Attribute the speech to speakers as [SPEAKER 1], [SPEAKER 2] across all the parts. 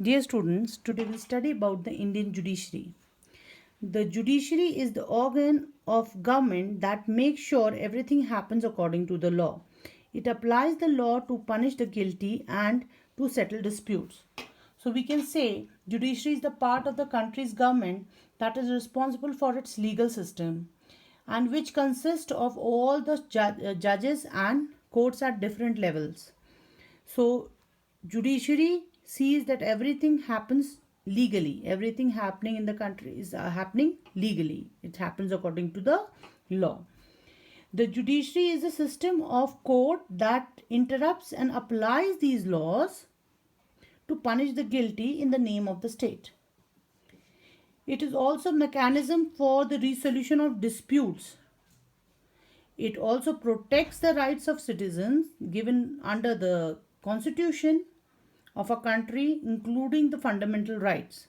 [SPEAKER 1] Dear students, today we'll study about the Indian judiciary. The judiciary is the organ of government that makes sure everything happens according to the law. It applies the law to punish the guilty and to settle disputes. So we can say judiciary is the part of the country's government that is responsible for its legal system and which consists of all the judges and courts at different levels. So, judiciary sees that everything happens legally. Everything happening in the country is happening legally. It happens according to the law. The judiciary is a system of court that interrupts and applies these laws to punish the guilty in the name of the state. It is also a mechanism for the resolution of disputes. It also protects the rights of citizens given under the constitution of a country, including the fundamental rights.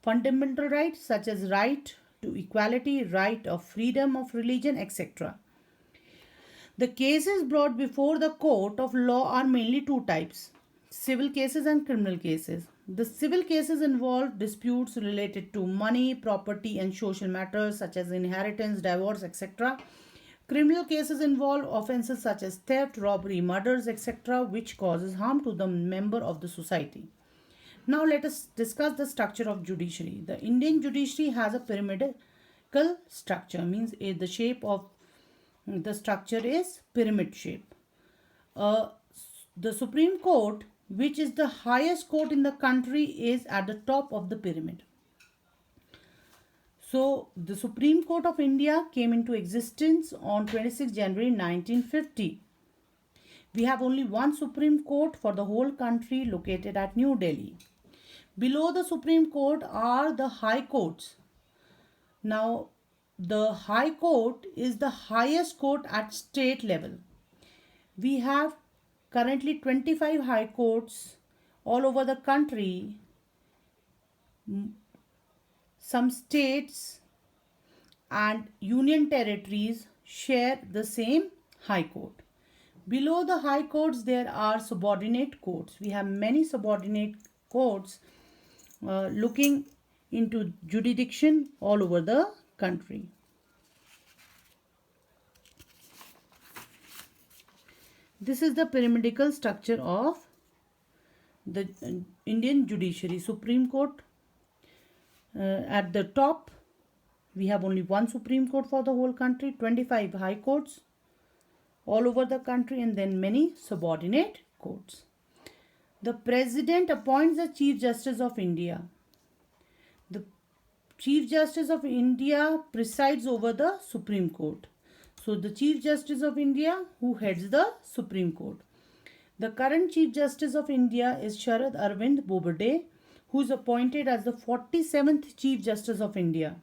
[SPEAKER 1] Fundamental rights such as right to equality, right of freedom of religion, etc. The cases brought before the court of law are mainly two types: civil cases and criminal cases. The civil cases involve disputes related to money, property, and social matters such as inheritance, divorce, etc. Criminal cases involve offences such as theft, robbery, murders, etc., which causes harm to the member of the society. Now let us discuss the structure of judiciary. The Indian judiciary has a pyramidal structure, means the shape of the structure is pyramid shape. The Supreme Court, which is the highest court in the country, is at the top of the pyramid. So, the Supreme Court of India came into existence on 26 January 1950. We have only one Supreme Court for the whole country located at New Delhi. Below the Supreme Court are the High Courts. Now, the High Court is the highest court at state level. We have currently 25 High Courts all over the country. Some states and union territories share the same High Court. Below the High Courts, there are subordinate courts. We have many subordinate courts looking into jurisdiction all over the country. This is the pyramidal structure of the Indian judiciary. Supreme Court at the top. We have only one Supreme Court for the whole country, 25 High Courts all over the country, and then many subordinate courts. The President appoints the Chief Justice of India. The Chief Justice of India presides over the Supreme Court. So, the Chief Justice of India who heads the Supreme Court. The current Chief Justice of India is Sharad Arvind Bobade, who is appointed as the 47th Chief Justice of India.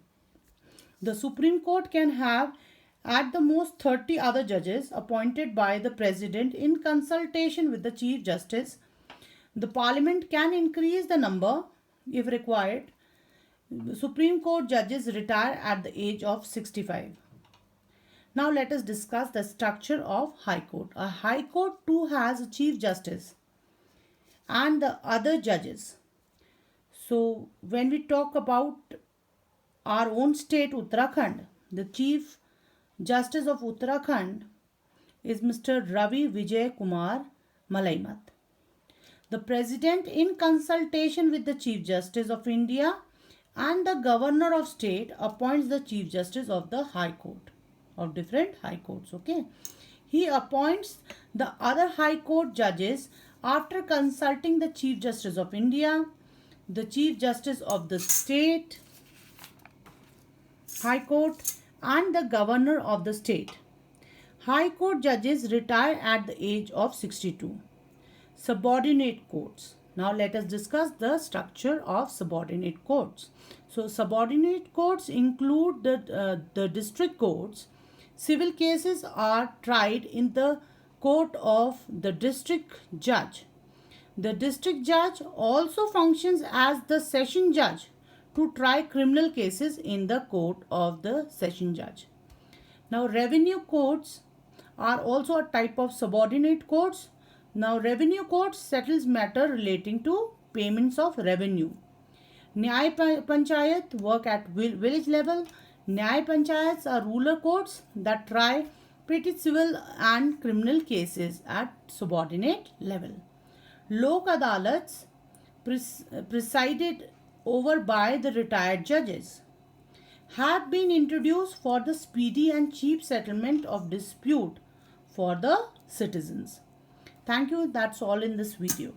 [SPEAKER 1] The Supreme Court can have at the most 30 other judges appointed by the President in consultation with the Chief Justice. The Parliament can increase the number if required. Supreme Court judges retire at the age of 65. Now let us discuss the structure of High Court. A High Court too has a Chief Justice and the other judges. So when we talk about our own state Uttarakhand, the Chief Justice of Uttarakhand is Mr. Ravi Vijay Kumar Malaimat. The President, in consultation with the Chief Justice of India and the Governor of State, appoints the Chief Justice of the High Court, of different High Courts. Okay, he appoints the other High Court judges after consulting the Chief Justice of India, the Chief Justice of the State High Court, and the Governor of the State. High Court judges retire at the age of 62. Subordinate courts. Now let us discuss the structure of subordinate courts. So subordinate courts include the district courts. Civil cases are tried in the court of the district judge. The district judge also functions as the session judge to try criminal cases in the court of the session judge. Now revenue courts are also a type of subordinate courts. Now revenue courts settles matter relating to payments of revenue. Nyay Panchayat work at village level. Nyay Panchayats are rural courts that try pretty civil and criminal cases at subordinate level. Lok Adalats presided over by the retired judges have been introduced for the speedy and cheap settlement of dispute for the citizens. Thank you. That's all in this video.